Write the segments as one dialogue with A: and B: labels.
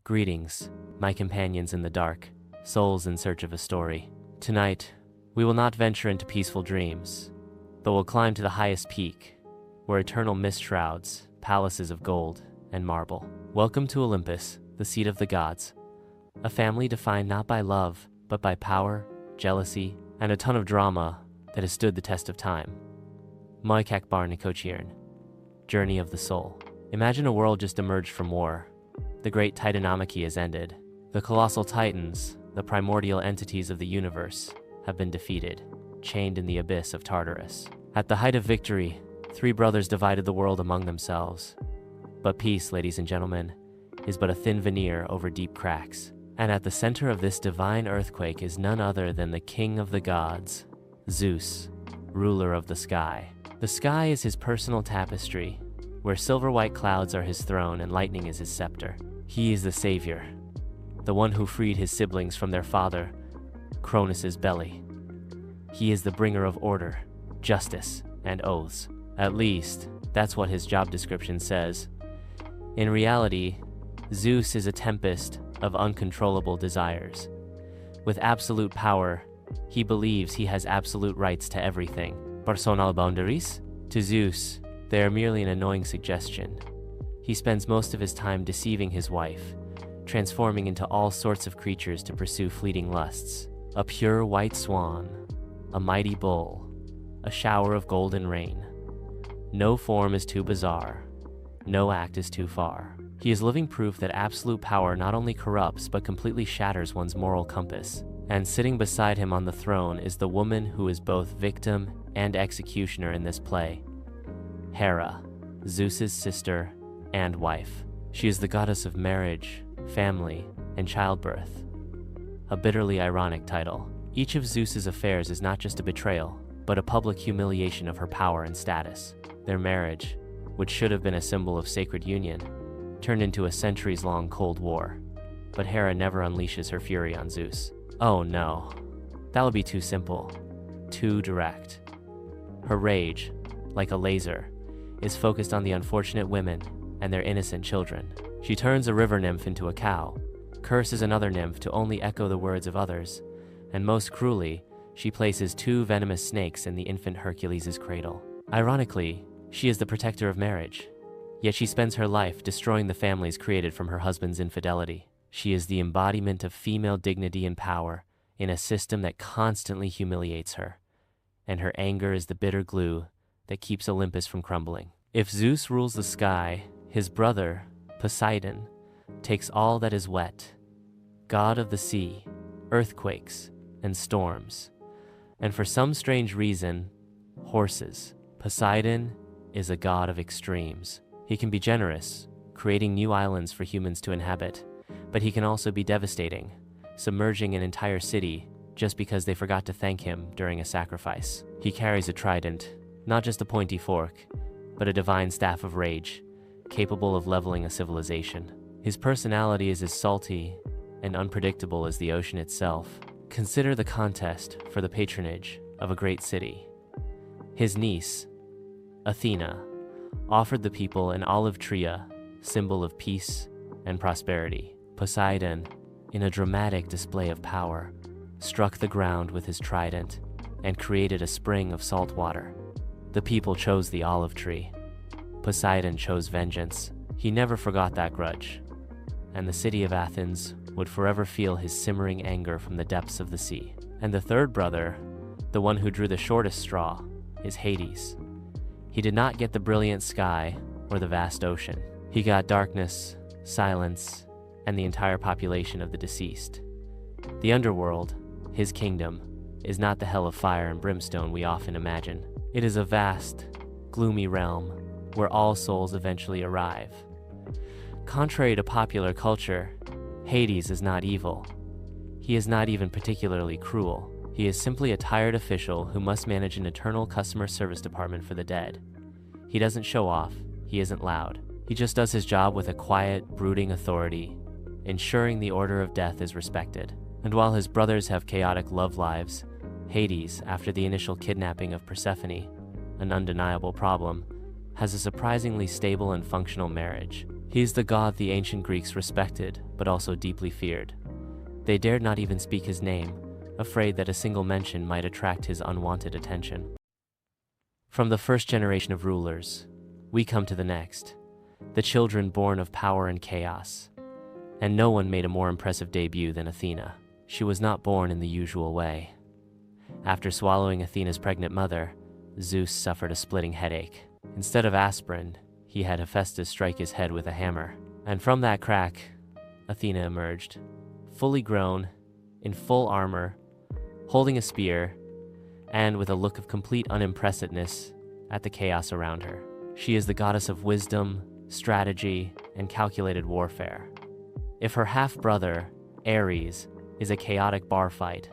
A: Greetings, my companions in the dark, souls in search of a story. Tonight, we will not venture into peaceful dreams, but will climb to the highest peak, where eternal mist shrouds palaces of gold and marble. Welcome to Olympus, the seat of the gods, a family defined not by love, but by power, jealousy, and a ton of drama that has stood the test of time. Moikak Bar Nikochiern, Journey of the Soul. Imagine a world just emerged from war. The great Titanomachy has ended. The colossal titans, the primordial entities of the universe, have been defeated, chained in the abyss of Tartarus. At the height of victory, three brothers divided the world among themselves. But peace, ladies and gentlemen, is but a thin veneer over deep cracks. And at the center of this divine earthquake is none other than the king of the gods, Zeus, ruler of the sky. The sky is his personal tapestry, where silver-white clouds are his throne and lightning is his scepter. He is the savior, the one who freed his siblings from their father, Cronus's belly. He is the bringer of order, justice, and oaths. At least, that's what his job description says. In reality, Zeus is a tempest of uncontrollable desires. With absolute power, he believes he has absolute rights to everything. Personal boundaries? To Zeus, they are merely an annoying suggestion. He spends most of his time deceiving his wife, transforming into all sorts of creatures to pursue fleeting lusts. A pure white swan, a mighty bull, a shower of golden rain. No form is too bizarre, no act is too far. He is living proof that absolute power not only corrupts but completely shatters one's moral compass. And sitting beside him on the throne is the woman who is both victim and executioner in this play, Hera, Zeus's sister and wife. She is the goddess of marriage, family, and childbirth. A bitterly ironic title. Each of Zeus's affairs is not just a betrayal, but a public humiliation of her power and status. Their marriage, which should have been a symbol of sacred union, turned into a centuries-long Cold War. But Hera never unleashes her fury on Zeus. Oh no, that would be too simple, too direct. Her rage, like a laser, is focused on the unfortunate women and their innocent children. She turns a river nymph into a cow, curses another nymph to only echo the words of others, and most cruelly, she places two venomous snakes in the infant Hercules' cradle. Ironically, she is the protector of marriage, yet she spends her life destroying the families created from her husband's infidelity. She is the embodiment of female dignity and power in a system that constantly humiliates her, and her anger is the bitter glue that keeps Olympus from crumbling. If Zeus rules the sky, his brother, Poseidon, takes all that is wet, god of the sea, earthquakes, and storms. And for some strange reason, horses. Poseidon is a god of extremes. He can be generous, creating new islands for humans to inhabit, but he can also be devastating, submerging an entire city just because they forgot to thank him during a sacrifice. He carries a trident, not just a pointy fork, but a divine staff of rage, capable of leveling a civilization. His personality is as salty and unpredictable as the ocean itself. Consider the contest for the patronage of a great city. His niece, Athena, offered the people an olive tree, symbol of peace and prosperity. Poseidon, in a dramatic display of power, struck the ground with his trident and created a spring of salt water. The people chose the olive tree. Poseidon chose vengeance. He never forgot that grudge, and the city of Athens would forever feel his simmering anger from the depths of the sea. And the third brother, the one who drew the shortest straw, is Hades. He did not get the brilliant sky or the vast ocean. He got darkness, silence, and the entire population of the deceased. The underworld, his kingdom, is not the hell of fire and brimstone we often imagine. It is a vast, gloomy realm where all souls eventually arrive. Contrary to popular culture, Hades is not evil. He is not even particularly cruel. He is simply a tired official who must manage an eternal customer service department for the dead. He doesn't show off, he isn't loud. He just does his job with a quiet, brooding authority, ensuring the order of death is respected. And while his brothers have chaotic love lives, Hades, after the initial kidnapping of Persephone, an undeniable problem, has a surprisingly stable and functional marriage. He is the god the ancient Greeks respected, but also deeply feared. They dared not even speak his name, afraid that a single mention might attract his unwanted attention. From the first generation of rulers, we come to the next, the children born of power and chaos. And no one made a more impressive debut than Athena. She was not born in the usual way. After swallowing Athena's pregnant mother, Zeus suffered a splitting headache. Instead of aspirin, he had Hephaestus strike his head with a hammer. And from that crack, Athena emerged, fully grown, in full armor, holding a spear, and with a look of complete unimpressiveness at the chaos around her. She is the goddess of wisdom, strategy, and calculated warfare. If her half-brother, Ares, is a chaotic bar fight,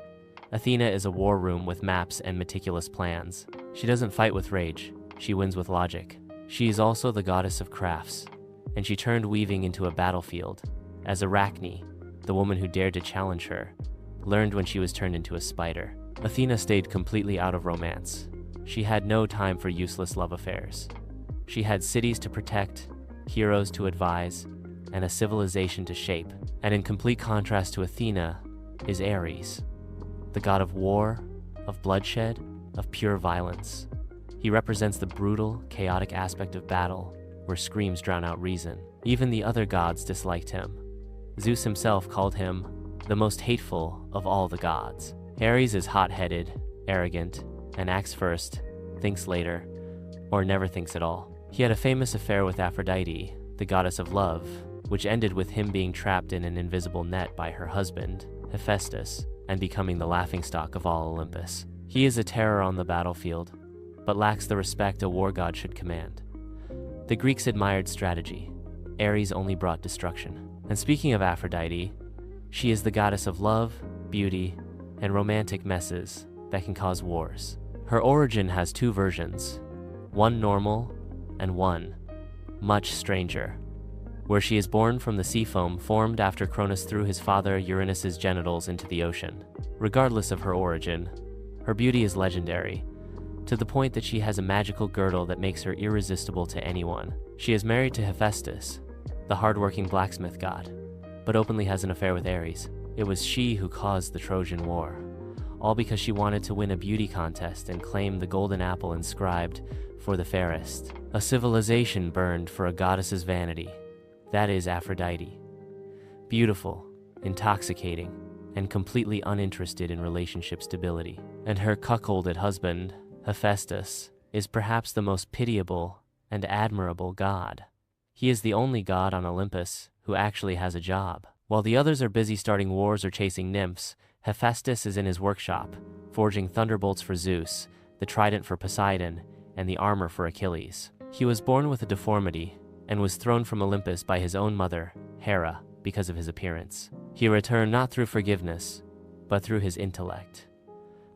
A: Athena is a war room with maps and meticulous plans. She doesn't fight with rage, she wins with logic. She is also the goddess of crafts, and she turned weaving into a battlefield, as Arachne, the woman who dared to challenge her, learned when she was turned into a spider. Athena stayed completely out of romance. She had no time for useless love affairs. She had cities to protect, heroes to advise, and a civilization to shape. And in complete contrast to Athena is Ares, the god of war, of bloodshed, of pure violence. He represents the brutal, chaotic aspect of battle, where screams drown out reason. Even the other gods disliked him. Zeus himself called him the most hateful of all the gods. Ares is hot-headed, arrogant, and acts first, thinks later, or never thinks at all. He had a famous affair with Aphrodite, the goddess of love, which ended with him being trapped in an invisible net by her husband, Hephaestus, and becoming the laughingstock of all Olympus. He is a terror on the battlefield, but lacks the respect a war god should command. The Greeks admired strategy. Ares only brought destruction. And speaking of Aphrodite, she is the goddess of love, beauty, and romantic messes that can cause wars. Her origin has two versions, one normal and one much stranger, where she is born from the sea foam formed after Cronus threw his father Uranus's genitals into the ocean. Regardless of her origin, her beauty is legendary, to the point that she has a magical girdle that makes her irresistible to anyone. She is married to Hephaestus, the hard-working blacksmith god, but openly has an affair with Ares. It was she who caused the Trojan War, all because she wanted to win a beauty contest and claim the golden apple inscribed for the fairest. A civilization burned for a goddess's vanity. That is Aphrodite. Beautiful, intoxicating, and completely uninterested in relationship stability. And her cuckolded husband, Hephaestus, is perhaps the most pitiable and admirable god. He is the only god on Olympus who actually has a job. While the others are busy starting wars or chasing nymphs, Hephaestus is in his workshop, forging thunderbolts for Zeus, the trident for Poseidon, and the armor for Achilles. He was born with a deformity and was thrown from Olympus by his own mother, Hera, because of his appearance. He returned not through forgiveness, but through his intellect,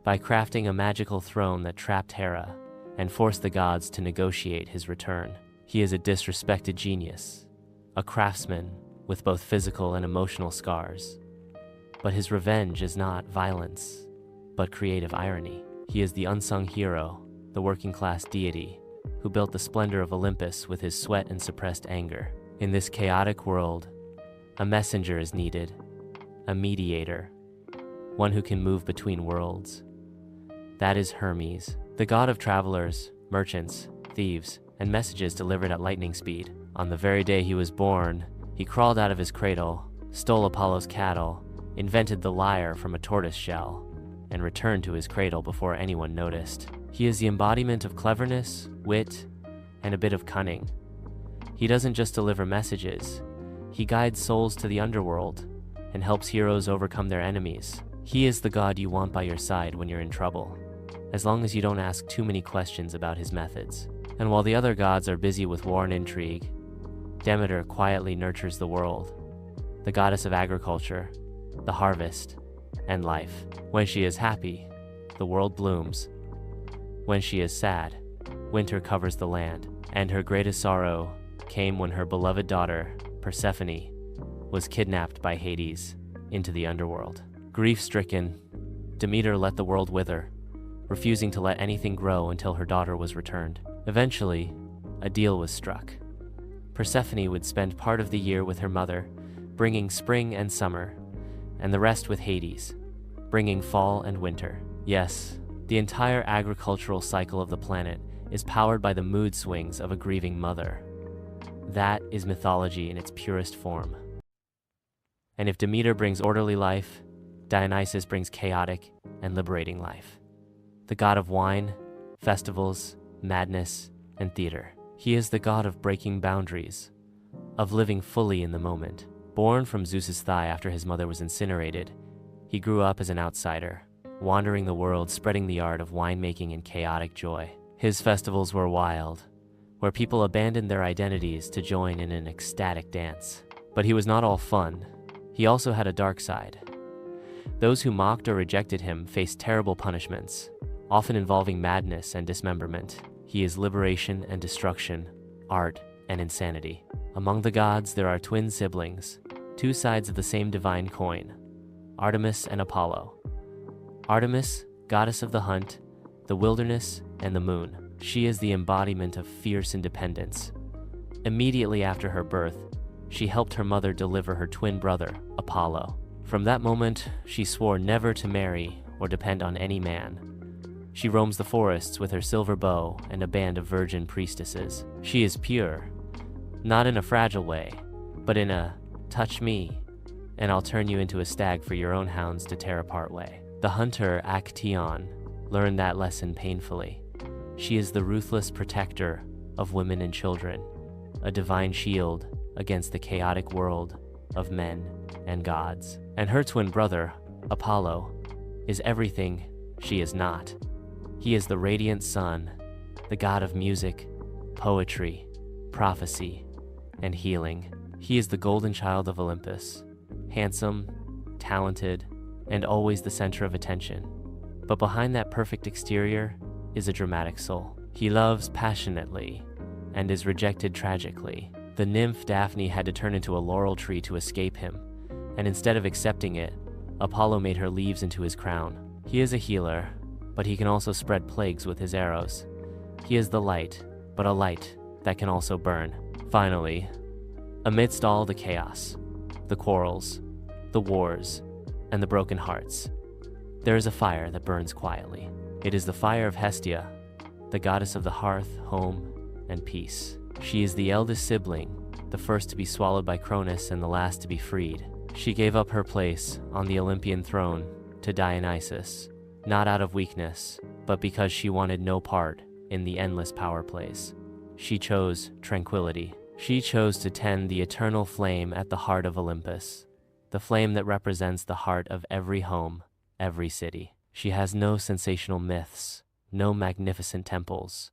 A: by crafting a magical throne that trapped Hera and forced the gods to negotiate his return. He is a disrespected genius, a craftsman with both physical and emotional scars. But his revenge is not violence, but creative irony. He is the unsung hero, the working-class deity, who built the splendor of Olympus with his sweat and suppressed anger. In this chaotic world, a messenger is needed, a mediator, one who can move between worlds. That is Hermes, the god of travelers, merchants, thieves, and messages delivered at lightning speed. On the very day he was born, he crawled out of his cradle, stole Apollo's cattle, invented the lyre from a tortoise shell, and returned to his cradle before anyone noticed. He is the embodiment of cleverness, wit, and a bit of cunning. He doesn't just deliver messages, he guides souls to the underworld and helps heroes overcome their enemies. He is the god you want by your side when you're in trouble, as long as you don't ask too many questions about his methods. And while the other gods are busy with war and intrigue, Demeter quietly nurtures the world, the goddess of agriculture, the harvest, and life. When she is happy, the world blooms. When she is sad, winter covers the land. And her greatest sorrow came when her beloved daughter, Persephone, was kidnapped by Hades into the underworld. Grief-stricken, Demeter let the world wither, refusing to let anything grow until her daughter was returned. Eventually, a deal was struck. Persephone would spend part of the year with her mother, bringing spring and summer, and the rest with Hades, bringing fall and winter. Yes, the entire agricultural cycle of the planet is powered by the mood swings of a grieving mother. That is mythology in its purest form. And if Demeter brings orderly life, Dionysus brings chaotic and liberating life. The god of wine, festivals, madness, and theater. He is the god of breaking boundaries, of living fully in the moment. Born from Zeus's thigh after his mother was incinerated, he grew up as an outsider, wandering the world spreading the art of winemaking and chaotic joy. His festivals were wild, where people abandoned their identities to join in an ecstatic dance. But he was not all fun. He also had a dark side. Those who mocked or rejected him faced terrible punishments, often involving madness and dismemberment. He is liberation and destruction, art and insanity. Among the gods, there are twin siblings, two sides of the same divine coin, Artemis and Apollo. Artemis, goddess of the hunt, the wilderness, and the moon. She is the embodiment of fierce independence. Immediately after her birth, she helped her mother deliver her twin brother, Apollo. From that moment, she swore never to marry or depend on any man. She roams the forests with her silver bow and a band of virgin priestesses. She is pure, not in a fragile way, but in a touch me, and I'll turn you into a stag for your own hounds to tear apart way. The hunter Actaeon learned that lesson painfully. She is the ruthless protector of women and children, a divine shield against the chaotic world of men and gods. And her twin brother, Apollo, is everything she is not. He is the radiant sun, the god of music, poetry, prophecy, and healing. He is the golden child of Olympus, handsome, talented, and always the center of attention. But behind that perfect exterior is a dramatic soul. He loves passionately and is rejected tragically. The nymph Daphne had to turn into a laurel tree to escape him, and instead of accepting it, Apollo made her leaves into his crown. He is a healer, but he can also spread plagues with his arrows. He is the light, but a light that can also burn. Finally, amidst all the chaos, the quarrels, the wars, and the broken hearts, there is a fire that burns quietly. It is the fire of Hestia, the goddess of the hearth, home, and peace. She is the eldest sibling, the first to be swallowed by Cronus and the last to be freed. She gave up her place on the Olympian throne to Dionysus, not out of weakness, but because she wanted no part in the endless power plays. She chose tranquility. She chose to tend the eternal flame at the heart of Olympus, the flame that represents the heart of every home, every city. She has no sensational myths, no magnificent temples,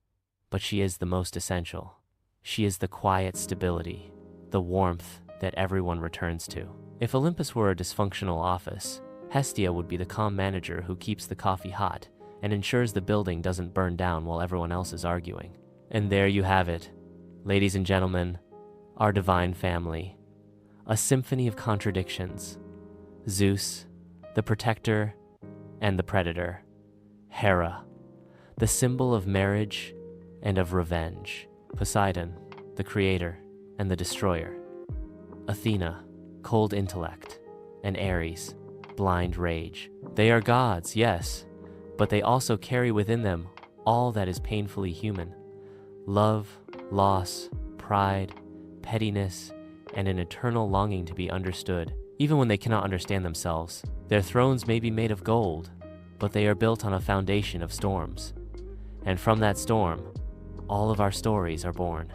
A: but she is the most essential. She is the quiet stability, the warmth that everyone returns to. If Olympus were a dysfunctional office, Hestia would be the calm manager who keeps the coffee hot and ensures the building doesn't burn down while everyone else is arguing. And there you have it, ladies and gentlemen, our divine family. A symphony of contradictions. Zeus, the protector, and the predator. Hera, the symbol of marriage and of revenge. Poseidon, the creator and the destroyer. Athena, cold intellect, and Ares, blind rage. They are gods, yes, but they also carry within them all that is painfully human. Love, loss, pride, pettiness, and an eternal longing to be understood, even when they cannot understand themselves. Their thrones may be made of gold, but they are built on a foundation of storms. And from that storm, all of our stories are born.